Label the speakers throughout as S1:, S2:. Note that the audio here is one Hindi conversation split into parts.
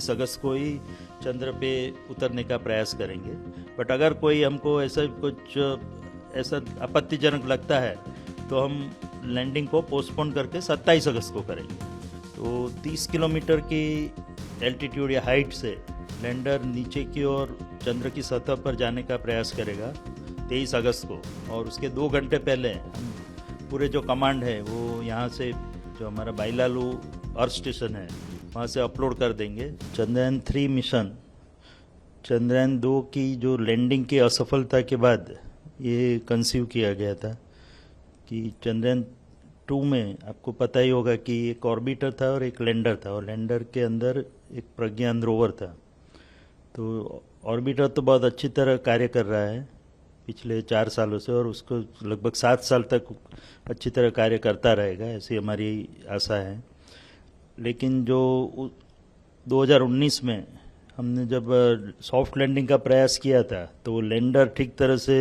S1: 23 अगस्त को ही चंद्र पे उतरने का प्रयास करेंगे। बट अगर कोई हमको ऐसा आपत्तिजनक लगता है तो हम लैंडिंग को पोस्टपोन करके 27 अगस्त को करेंगे। तो 30 किलोमीटर की एल्टीट्यूड या हाइट से लैंडर नीचे की ओर चंद्र की सतह पर जाने का प्रयास करेगा 23 अगस्त को, और उसके 2 घंटे पहले हम पूरे जो कमांड है वो यहाँ से जो हमारा बाइलालू अर्थ स्टेशन है वहाँ से अपलोड कर देंगे। चंद्रयान 3 मिशन चंद्रयान 2 की जो लैंडिंग की असफलता के बाद ये कंसीव किया गया था कि चंद्रयान 2 में आपको पता ही होगा कि एक ऑर्बिटर था और एक लैंडर था, और लैंडर के अंदर एक प्रज्ञान रोवर था। तो ऑर्बिटर तो बहुत अच्छी तरह कार्य कर रहा है पिछले 4 सालों से, और उसको लगभग 7 साल तक अच्छी तरह कार्य करता रहेगा, ऐसी हमारी आशा है। लेकिन जो 2019 में हमने जब सॉफ्ट लैंडिंग का प्रयास किया था तो वो लैंडर ठीक तरह से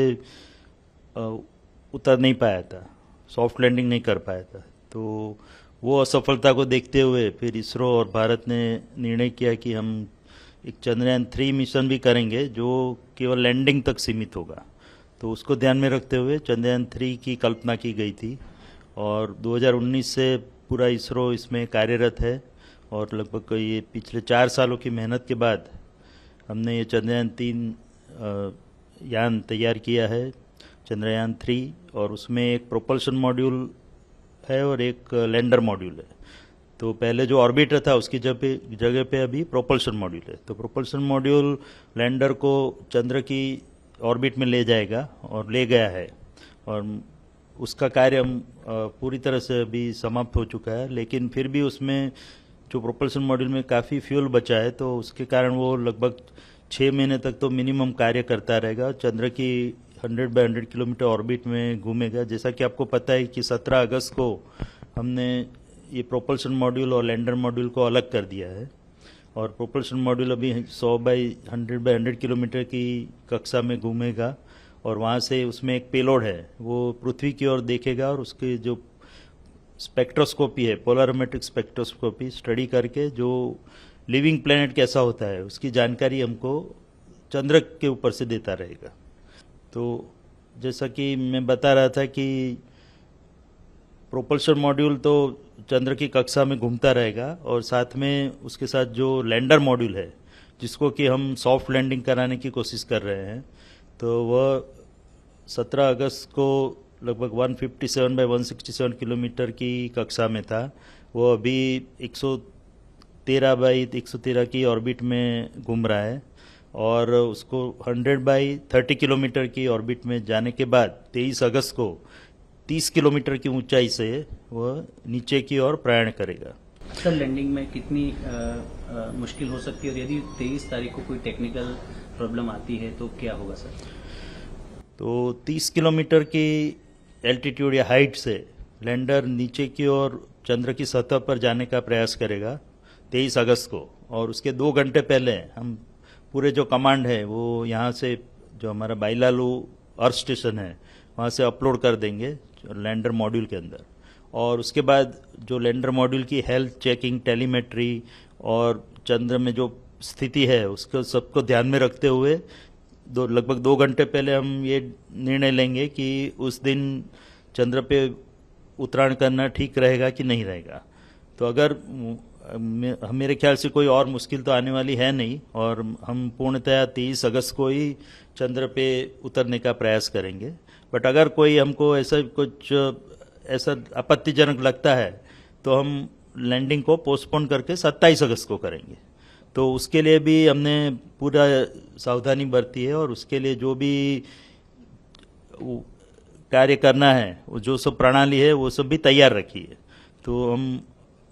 S1: उतर नहीं पाया था, सॉफ्ट लैंडिंग नहीं कर पाया था। तो वो असफलता को देखते हुए फिर इसरो और भारत ने निर्णय किया कि हम एक चंद्रयान 3 मिशन भी करेंगे जो केवल लैंडिंग तक सीमित होगा। तो उसको ध्यान में रखते हुए चंद्रयान 3 की कल्पना की गई थी, और 2019 से पूरा इसरो इसमें कार्यरत है, और लगभग ये पिछले 4 सालों की मेहनत के बाद हमने ये चंद्रयान 3 यान तैयार किया है, चंद्रयान 3, और उसमें एक प्रोपल्शन मॉड्यूल है और एक लैंडर मॉड्यूल है। तो पहले जो ऑर्बिटर था उसकी जगह पे अभी प्रोपल्शन मॉड्यूल है। तो प्रोपल्शन मॉड्यूल लैंडर को चंद्र की ऑर्बिट में ले जाएगा और ले गया है, और उसका कार्य पूरी तरह से अभी समाप्त हो चुका है। लेकिन फिर भी उसमें जो प्रोपल्शन मॉड्यूल में काफ़ी फ्यूल बचा है, तो उसके कारण वो लगभग 6 महीने तक तो मिनिमम कार्य करता रहेगा, चंद्र की 100 बाय 100 किलोमीटर ऑर्बिट में घूमेगा। जैसा कि आपको पता है कि 17 अगस्त को हमने ये प्रोपल्शन मॉड्यूल और लैंडर मॉड्यूल को अलग कर दिया है, और प्रोपल्शन मॉड्यूल अभी 100 बाय 100 किलोमीटर की कक्षा में घूमेगा, और वहाँ से उसमें एक पेलोड है वो पृथ्वी की ओर देखेगा, और उसके जो स्पेक्ट्रोस्कोपी है, पोलरोमेट्रिक स्पेक्ट्रोस्कोपी स्टडी करके जो लिविंग प्लेनेट कैसा होता है उसकी जानकारी हमको चंद्र के ऊपर से देता रहेगा। तो जैसा कि मैं बता रहा था कि प्रोपल्शन मॉड्यूल तो चंद्र की कक्षा में घूमता रहेगा, और साथ में उसके साथ जो लैंडर मॉड्यूल है जिसको कि हम सॉफ्ट लैंडिंग कराने की कोशिश कर रहे हैं, तो वह 17 अगस्त को लगभग 157 बाय 167 किलोमीटर की कक्षा में था। वो अभी 113 बाई 113 की ऑर्बिट में घूम रहा है, और उसको 100 बाई 30 किलोमीटर की ऑर्बिट में जाने के बाद 23 अगस्त को 30 किलोमीटर की ऊंचाई से वह नीचे की ओर प्रयाण करेगा।
S2: सर, लैंडिंग में कितनी मुश्किल हो सकती है, और यदि 23 तारीख को कोई टेक्निकल प्रॉब्लम आती है तो क्या होगा सर?
S1: तो 30 किलोमीटर की एल्टीट्यूड या हाइट से लैंडर नीचे की ओर चंद्र की सतह पर जाने का प्रयास करेगा 23 अगस्त को, और उसके 2 घंटे पहले हम पूरे जो कमांड है वो यहाँ से जो हमारा बाइलालू अर्थ स्टेशन है वहाँ से अपलोड कर देंगे लैंडर मॉड्यूल के अंदर। और उसके बाद जो लैंडर मॉड्यूल की हेल्थ चेकिंग, टेलीमेट्री और चंद्र में जो स्थिति है उसको सबको ध्यान में रखते हुए लगभग 2 घंटे पहले हम ये निर्णय लेंगे कि उस दिन चंद्र पे उतराण करना ठीक रहेगा कि नहीं रहेगा। तो अगर मेरे ख्याल से कोई और मुश्किल तो आने वाली है नहीं, और हम पूर्णतया 23 अगस्त को ही चंद्र पे उतरने का प्रयास करेंगे। बट अगर कोई हमको ऐसा आपत्तिजनक लगता है तो हम लैंडिंग को पोस्टपोन करके 27 अगस्त को करेंगे। तो उसके लिए भी हमने पूरा सावधानी बरती है, और उसके लिए जो भी कार्य करना है वो जो सब प्रणाली है वो सब भी तैयार रखी है। तो हम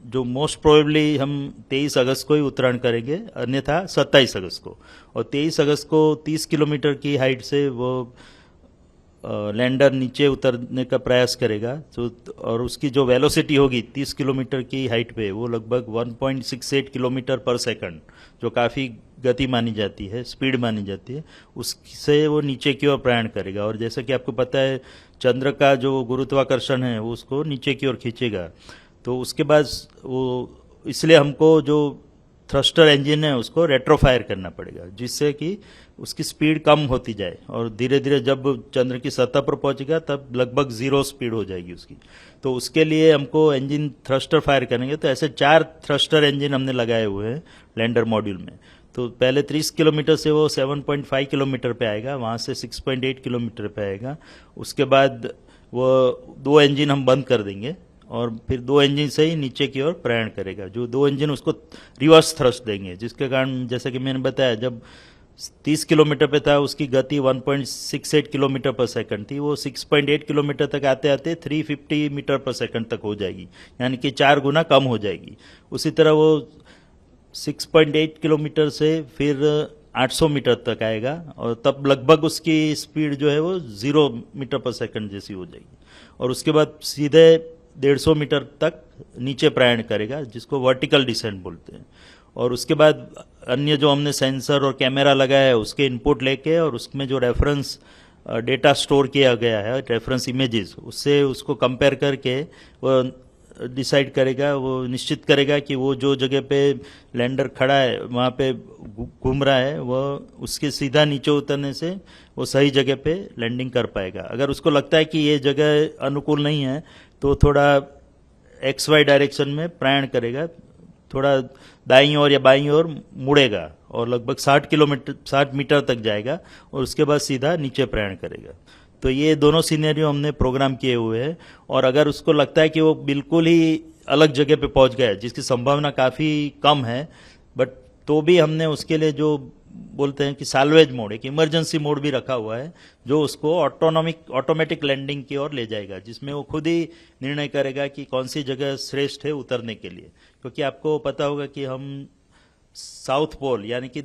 S1: जो मोस्ट प्रोबेबली हम 23 अगस्त को ही उत्तरायण करेंगे, अन्यथा 27 अगस्त को। और 23 अगस्त को 30 किलोमीटर की हाइट से वो लैंडर नीचे उतरने का प्रयास करेगा। तो और उसकी जो वेलोसिटी होगी 30 किलोमीटर की हाइट पे वो लगभग 1.68 किलोमीटर पर सेकंड, जो काफ़ी गति मानी जाती है, स्पीड मानी जाती है, उससे वो नीचे की ओर प्रयाण करेगा। और जैसा कि आपको पता है चंद्र का जो गुरुत्वाकर्षण है वो उसको नीचे की ओर खींचेगा। तो उसके बाद वो इसलिए हमको जो थ्रस्टर इंजन है उसको रेट्रोफायर करना पड़ेगा, जिससे कि उसकी स्पीड कम होती जाए और धीरे धीरे जब चंद्र की सतह पर पहुंचेगा तब लगभग 0 स्पीड हो जाएगी उसकी। तो उसके लिए हमको इंजन थ्रस्टर फायर करेंगे। तो ऐसे 4 थ्रस्टर इंजन हमने लगाए हुए हैं लैंडर मॉड्यूल में। तो पहले 30 किलोमीटर से वो 7.5 किलोमीटर पे आएगा, वहाँ से 6.8 किलोमीटर पे आएगा। उसके बाद वो 2 इंजन हम बंद कर देंगे और फिर 2 इंजन से ही नीचे की ओर प्रयाण करेगा। जो 2 इंजन उसको रिवर्स थ्रस्ट देंगे, जिसके कारण जैसे कि मैंने बताया जब 30 किलोमीटर पे था उसकी गति 1.68 किलोमीटर पर सेकंड थी, वो 6.8 किलोमीटर तक आते आते 350 मीटर पर सेकंड तक हो जाएगी, यानी कि 4 गुना कम हो जाएगी। उसी तरह वो 6.8 किलोमीटर से फिर 800 मीटर तक आएगा और तब लगभग उसकी स्पीड जो है वो 0 मीटर पर सेकंड जैसी हो जाएगी। और उसके बाद सीधे 150 मीटर तक नीचे प्रयाण करेगा, जिसको वर्टिकल डिसेंट बोलते हैं। और उसके बाद अन्य जो हमने सेंसर और कैमरा लगाया है उसके इनपुट लेके और उसमें जो रेफरेंस डेटा स्टोर किया गया है, रेफरेंस इमेजेस, उससे उसको कंपेयर करके वो डिसाइड करेगा, वो निश्चित करेगा कि वो जो जगह पे लैंडर खड़ा है वहाँ पे घूम रहा है, वह उसके सीधा नीचे उतरने से वो सही जगह पे लैंडिंग कर पाएगा। अगर उसको लगता है कि ये जगह अनुकूल नहीं है तो थोड़ा XY डायरेक्शन में प्रयाण करेगा, थोड़ा दाईं ओर या बाईं ओर मुड़ेगा और लगभग 60 मीटर तक जाएगा और उसके बाद सीधा नीचे प्रयाण करेगा। तो ये दोनों सिनेरियो हमने प्रोग्राम किए हुए हैं। और अगर उसको लगता है कि वो बिल्कुल ही अलग जगह पे पहुंच गया है जिसकी संभावना काफ़ी कम है, बट तो भी हमने उसके लिए जो बोलते हैं कि साल्वेज मोड, एक इमरजेंसी मोड भी रखा हुआ है, जो उसको ऑटोमेटिक लैंडिंग की ओर ले जाएगा, जिसमें वो खुद ही निर्णय करेगा कि कौन सी जगह श्रेष्ठ है उतरने के लिए। क्योंकि आपको पता होगा कि हम साउथ पोल यानी कि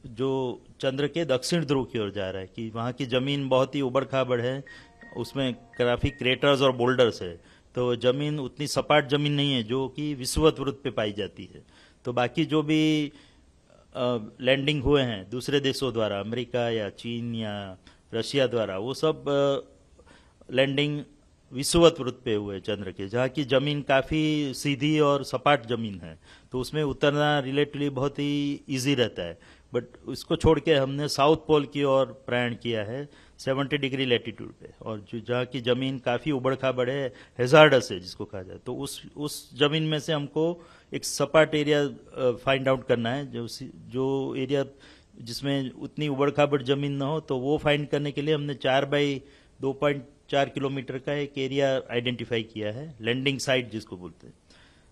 S1: जो चंद्र के दक्षिण ध्रुव की ओर जा रहा है, कि वहाँ की जमीन बहुत ही उबड़ खाबड़ है, उसमें काफ़ी क्रेटर्स और बोल्डर्स है। तो जमीन उतनी सपाट जमीन नहीं है जो कि विषुवत वृत्त पे पाई जाती है। तो बाकी जो भी लैंडिंग हुए हैं दूसरे देशों द्वारा, अमेरिका या चीन या रशिया द्वारा, वो सब लैंडिंग विषुवत वृत्त पे हुए चंद्र के, जहाँ की जमीन काफ़ी सीधी और सपाट जमीन है, तो उसमें उतरना रिलेटिवली बहुत ही इजी रहता है। बट उसको छोड़ के हमने साउथ पोल की ओर प्रयाण किया है 70 डिग्री लैटिट्यूड पे, और जो जहाँ की जमीन काफ़ी उबड़ खाबड़ है, हेजार्डस है जिसको कहा जाए, तो उस जमीन में से हमको एक सपाट एरिया फाइंड आउट करना है, जो एरिया जिसमें उतनी उबड़ खाबड़ जमीन ना हो। तो वो फाइंड करने के लिए हमने 4x2.4 किलोमीटर का एक एरिया आइडेंटिफाई किया है, लैंडिंग साइट जिसको बोलते हैं,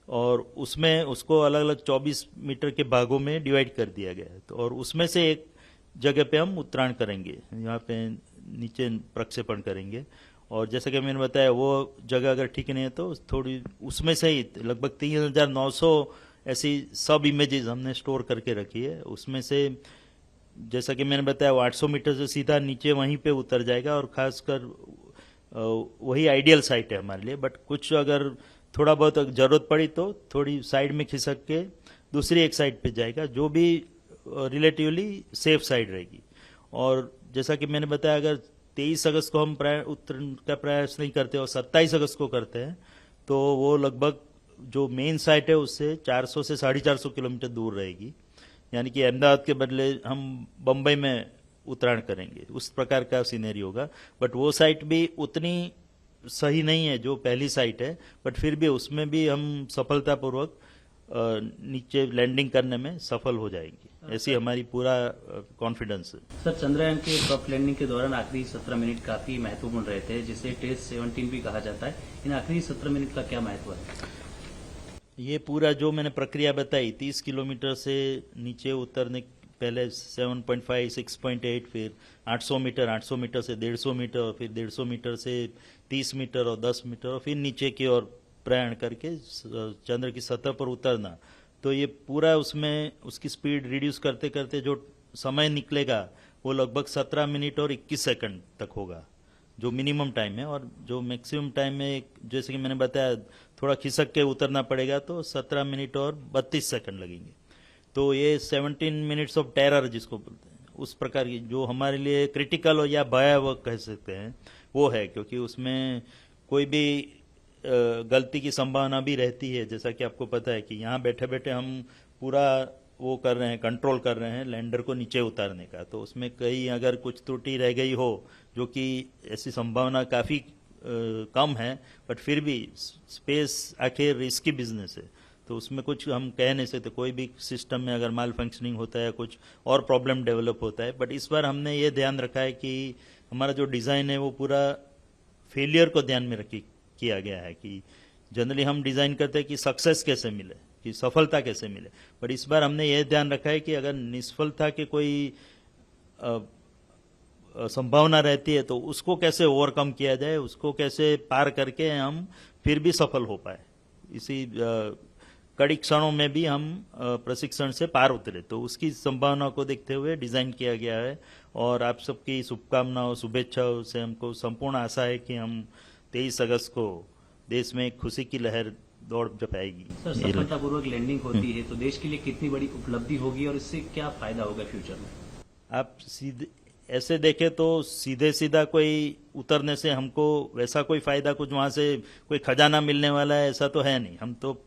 S1: और उसमें उसको अलग अलग 24 मीटर के भागों में डिवाइड कर दिया गया है। तो और उसमें से एक जगह पे हम उत्तरायण करेंगे, यहाँ पे नीचे प्रक्षेपण करेंगे। और जैसा कि मैंने बताया वो जगह अगर ठीक नहीं है तो थोड़ी उसमें से ही लगभग 3900 ऐसी सब इमेजेस हमने स्टोर करके रखी है। उसमें से जैसा कि मैंने बताया वो 800 मीटर से सीधा नीचे वहीं पे उतर जाएगा, और खासकर वही आइडियल साइट है हमारे लिए। बट कुछ अगर थोड़ा बहुत जरूरत पड़ी तो थोड़ी साइड में खिसक के दूसरी एक साइड पे जाएगा, जो भी रिलेटिवली सेफ साइड रहेगी। और जैसा कि मैंने बताया अगर 23 अगस्त को हम उत्तरायण का प्रयास नहीं करते और 27 अगस्त को करते हैं, तो वो लगभग जो मेन साइट है उससे 400 से 450 किलोमीटर दूर रहेगी, यानी कि अहमदाबाद के बदले हम बम्बई में उत्तरायण करेंगे, उस प्रकार का सीनरी होगा। बट वो साइट भी उतनी सही नहीं है जो पहली साइट है, बट फिर भी उसमें भी हम सफलतापूर्वक नीचे लैंडिंग करने में सफल हो जाएंगे, ऐसी हमारी पूरा कॉन्फिडेंस है।
S2: सर, चंद्रयान के सॉफ्ट लैंडिंग के दौरान आखिरी 17 मिनट काफी महत्वपूर्ण रहे थे, जिसे टेस्ट 17 भी कहा जाता है। इन आखिरी 17 मिनट का क्या महत्व है?
S1: ये पूरा जो मैंने प्रक्रिया बताई, 30 किलोमीटर से नीचे उतरने पहले 7.5, 6.8, फिर 800 मीटर, 800 मीटर से 150 मीटर, और फिर 150 मीटर से 30 मीटर और 10 मीटर, और फिर नीचे की ओर प्रयाण करके चंद्र की सतह पर उतरना। तो ये पूरा उसमें उसकी स्पीड रिड्यूस करते करते जो समय निकलेगा वो लगभग 17 मिनट और 21 सेकंड तक होगा, जो मिनिमम टाइम है। और जो मैक्सिमम टाइम में जैसे कि मैंने बताया थोड़ा खिसक के उतरना पड़ेगा, तो 17 मिनट और 32 सेकंड लगेंगे। तो ये 17 मिनट्स ऑफ टेरर जिसको बोलते हैं, उस प्रकार की जो हमारे लिए क्रिटिकल हो या भयावह कह सकते हैं वो है, क्योंकि उसमें कोई भी गलती की संभावना भी रहती है। जैसा कि आपको पता है कि यहाँ बैठे बैठे हम पूरा वो कर रहे हैं, कंट्रोल कर रहे हैं लैंडर को नीचे उतारने का। तो उसमें कहीं अगर कुछ त्रुटि रह गई हो, जो कि ऐसी संभावना काफ़ी कम है, बट फिर भी स्पेस आखिर रिस्की बिजनेस है, तो उसमें कुछ हम कह नहीं सकते। कोई भी सिस्टम में अगर माल फंक्शनिंग होता है, कुछ और प्रॉब्लम डेवलप होता है, बट इस बार हमने ये ध्यान रखा है कि हमारा जो डिज़ाइन है वो पूरा फेलियर को ध्यान में रखी किया गया है। कि जनरली हम डिज़ाइन करते हैं कि सक्सेस कैसे मिले, कि सफलता कैसे मिले, बट इस बार हमने ये ध्यान रखा है कि अगर निष्फलता के कोई संभावना रहती है तो उसको कैसे ओवरकम किया जाए, उसको कैसे पार करके हम फिर भी सफल हो पाए। इसी कड़ी क्षणों में भी हम प्रशिक्षण से पार उतरे, तो उसकी संभावना को देखते हुए डिज़ाइन किया गया है। और आप सबकी शुभकामनाओं, शुभेच्छाओं से हमको संपूर्ण आशा है कि हम 23 अगस्त को देश में एक खुशी की लहर दौड़ जमाएगी।
S2: सर, सफलतापूर्वक लैंडिंग होती है तो देश के लिए कितनी बड़ी उपलब्धि होगी और इससे क्या फायदा होगा फ्यूचर में?
S1: आप सीधे ऐसे देखें तो सीधे सीधा कोई उतरने से हमको वैसा कोई फायदा, कुछ वहां से कोई खजाना मिलने वाला है ऐसा तो है नहीं। हम तो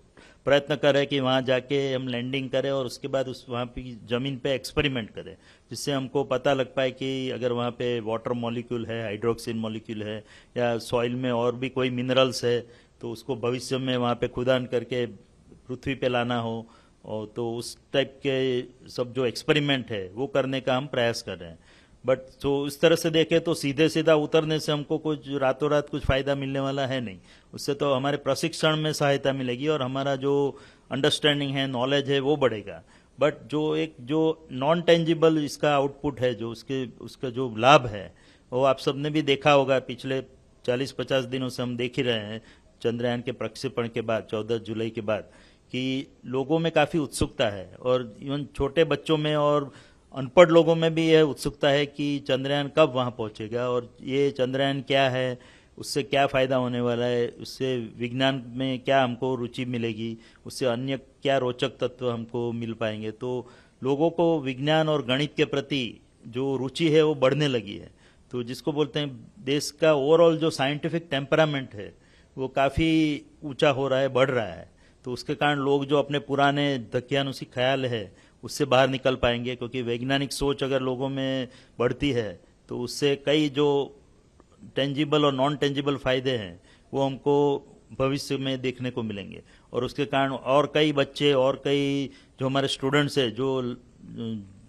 S1: प्रयत्न करें कि वहां जाके हम लैंडिंग करें और उसके बाद उस वहां की जमीन पे एक्सपेरिमेंट करें, जिससे हमको पता लग पाए कि अगर वहां पे वाटर मॉलिक्यूल है, हाइड्रोक्सिन मॉलिक्यूल है, या सॉइल में और भी कोई मिनरल्स है, तो उसको भविष्य में वहां पे खुदान करके पृथ्वी पे लाना हो। और तो उस टाइप के सब जो एक्सपेरिमेंट है वो करने का हम प्रयास कर रहे हैं। बट तो इस तरह से देखें तो सीधे सीधा उतरने से हमको कुछ रातों रात कुछ फायदा मिलने वाला है नहीं। उससे तो हमारे प्रशिक्षण में सहायता मिलेगी और हमारा जो अंडरस्टैंडिंग है, नॉलेज है, वो बढ़ेगा। बट जो नॉन टेंजिबल इसका आउटपुट है, जो उसका जो लाभ है, वो आप सबने भी देखा होगा। पिछले 40-50 दिनों से हम देख ही रहे हैं, चंद्रयान के प्रक्षेपण के बाद 14 जुलाई के बाद, कि लोगों में काफ़ी उत्सुकता है, और इवन छोटे बच्चों में और अनपढ़ लोगों में भी यह उत्सुकता है कि चंद्रयान कब वहां पहुंचेगा और ये चंद्रयान क्या है, उससे क्या फ़ायदा होने वाला है, उससे विज्ञान में क्या हमको रुचि मिलेगी, उससे अन्य क्या रोचक तत्व हमको मिल पाएंगे। तो लोगों को विज्ञान और गणित के प्रति जो रुचि है वो बढ़ने लगी है। तो जिसको बोलते हैं देश का ओवरऑल जो साइंटिफिक टेम्परामेंट है वो काफ़ी ऊंचा हो रहा है, बढ़ रहा है। तो उसके कारण लोग जो अपने पुराने दकियानुसी ख्याल है उससे बाहर निकल पाएंगे, क्योंकि वैज्ञानिक सोच अगर लोगों में बढ़ती है तो उससे कई जो टेंजिबल और नॉन टेंजिबल फायदे हैं वो हमको भविष्य में देखने को मिलेंगे। और उसके कारण और कई बच्चे और कई जो हमारे स्टूडेंट्स हैं जो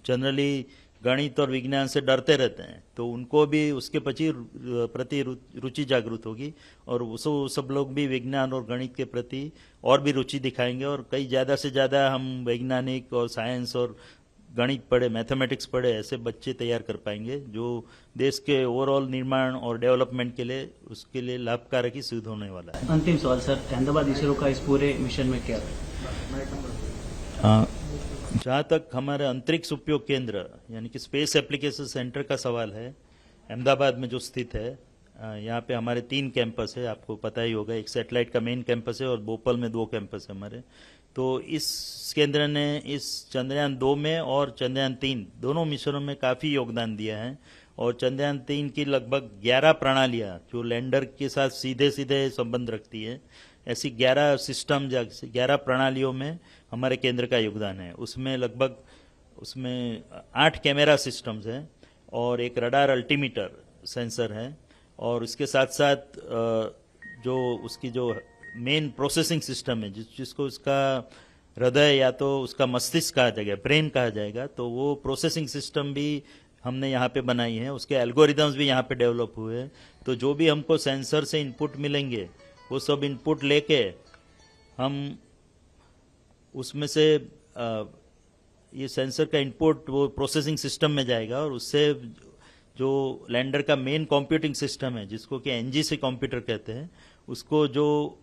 S1: जनरली गणित और विज्ञान से डरते रहते हैं, तो उनको भी उसके प्रति रुचि जागृत होगी और वो सब लोग भी विज्ञान और गणित के प्रति और भी रुचि दिखाएंगे। और कई ज़्यादा से ज़्यादा हम वैज्ञानिक और साइंस और गणित पढ़े, मैथमेटिक्स पढ़े ऐसे बच्चे तैयार कर पाएंगे जो देश के ओवरऑल निर्माण और डेवलपमेंट के लिए, उसके लिए लाभकारक ही सिद्ध होने वाला है।
S2: अंतिम सवाल सर, अहमदाबाद इसरो का इस पूरे मिशन में क्या है?
S1: जहाँ तक हमारे अंतरिक्ष उपयोग केंद्र यानी कि स्पेस एप्लीकेशन सेंटर का सवाल है, अहमदाबाद में जो स्थित है, यहाँ पे हमारे 3 कैंपस है, आपको पता ही होगा। एक सैटेलाइट का मेन कैंपस है और भोपाल में 2 कैंपस है हमारे। तो इस केंद्र ने इस चंद्रयान 2 में और चंद्रयान 3 दोनों मिशनों में काफ़ी योगदान दिया है। और चंद्रयान 3 की लगभग 11 प्रणालियाँ जो लैंडर के साथ सीधे सीधे संबंध रखती है, ऐसी 11 सिस्टम, 11 प्रणालियों में हमारे केंद्र का योगदान है। उसमें लगभग 8 कैमरा सिस्टम्स हैं और एक रडार अल्टीमीटर सेंसर है, और उसके साथ साथ जो उसकी जो मेन प्रोसेसिंग सिस्टम है, जिसको उसका हृदय या तो उसका मस्तिष्क कहा जाएगा, ब्रेन कहा जाएगा, तो वो प्रोसेसिंग सिस्टम भी हमने यहाँ पे बनाई है। उसके एल्गोरिदम्स भी यहाँ पे डेवलप हुए हैं। तो जो भी हमको सेंसर से इनपुट मिलेंगे वो सब इनपुट लेके हम उसमें से ये सेंसर का इनपुट वो प्रोसेसिंग सिस्टम में जाएगा, और उससे जो लैंडर का मेन कंप्यूटिंग सिस्टम है, जिसको कि एनजीसी कंप्यूटर कहते हैं, उसको जो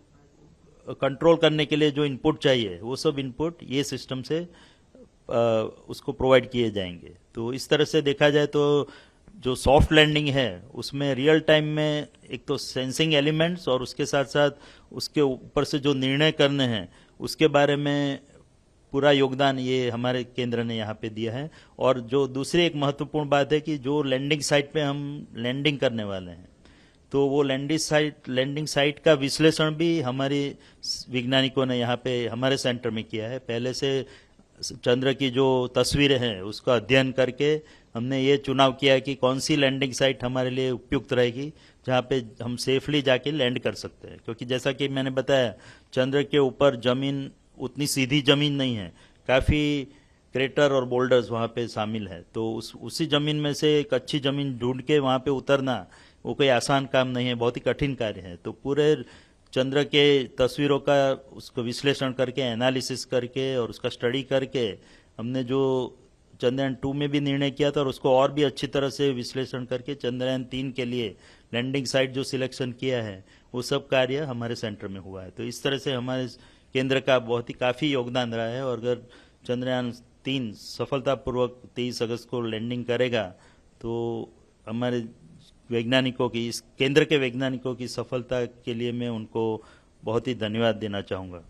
S1: कंट्रोल करने के लिए जो इनपुट चाहिए वो सब इनपुट ये सिस्टम से उसको प्रोवाइड किए जाएंगे। तो इस तरह से देखा जाए तो जो सॉफ्ट लैंडिंग है उसमें रियल टाइम में एक तो सेंसिंग एलिमेंट्स और उसके साथ साथ उसके ऊपर से जो निर्णय करने हैं उसके बारे में पूरा योगदान ये हमारे केंद्र ने यहाँ पे दिया है। और जो दूसरी एक महत्वपूर्ण बात है कि जो लैंडिंग साइट पे हम लैंडिंग करने वाले हैं, तो वो लैंडिंग साइट का विश्लेषण भी हमारे वैज्ञानिकों ने यहाँ पे हमारे सेंटर में किया है। पहले से चंद्र की जो तस्वीरें हैं उसका अध्ययन करके हमने ये चुनाव किया कि कौन सी लैंडिंग साइट हमारे लिए उपयुक्त रहेगी, जहाँ पे हम सेफली जाके लैंड कर सकते हैं। क्योंकि जैसा कि मैंने बताया, चंद्र के ऊपर जमीन उतनी सीधी जमीन नहीं है, काफ़ी क्रेटर और बोल्डर्स वहाँ पे शामिल है। तो उसी जमीन में से एक अच्छी जमीन ढूंढ के वहाँ पे उतरना वो कोई आसान काम नहीं है, बहुत ही कठिन कार्य है। तो पूरे चंद्र के तस्वीरों का उसको विश्लेषण करके, एनालिसिस करके और उसका स्टडी करके हमने जो चंद्रयान 2 में भी निर्णय किया था और उसको और भी अच्छी तरह से विश्लेषण करके चंद्रयान 3 के लिए लैंडिंग साइट जो सिलेक्शन किया है वो सब कार्य हमारे सेंटर में हुआ है। तो इस तरह से हमारे केंद्र का बहुत ही काफ़ी योगदान रहा है। और अगर चंद्रयान 3 सफलतापूर्वक 23 अगस्त को लैंडिंग करेगा तो हमारे वैज्ञानिकों की, इस केंद्र के वैज्ञानिकों की सफलता के लिए मैं उनको बहुत ही धन्यवाद देना चाहूँगा।